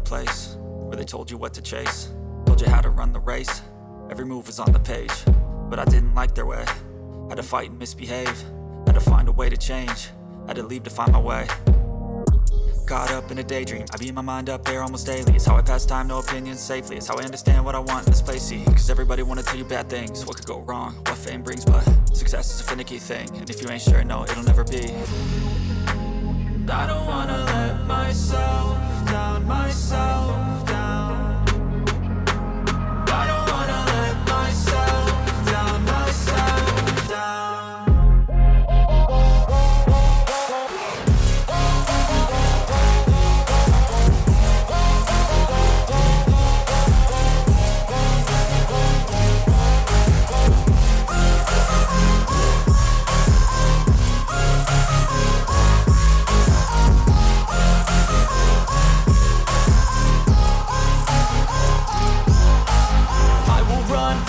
place where they told you what to chase, told you how to run the race. Every move was on the page, but I didn't like their way. Had to fight and misbehave, had to find a way to change, had to leave to find my way. Caught up in a daydream, I beat my mind up there almost daily. It's how I pass time, no opinions safely. It's how I understand what I want in this place, see. Cause everybody wanna tell you bad things, what could go wrong, what fame brings. But success is a finicky thing, and if you ain't sure, no, it'll never be. I don't wanna let myself down, myself down. I don't wanna let myself down, myself down.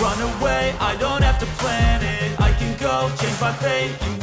Run away, I don't have to plan it. I can go change my fate. You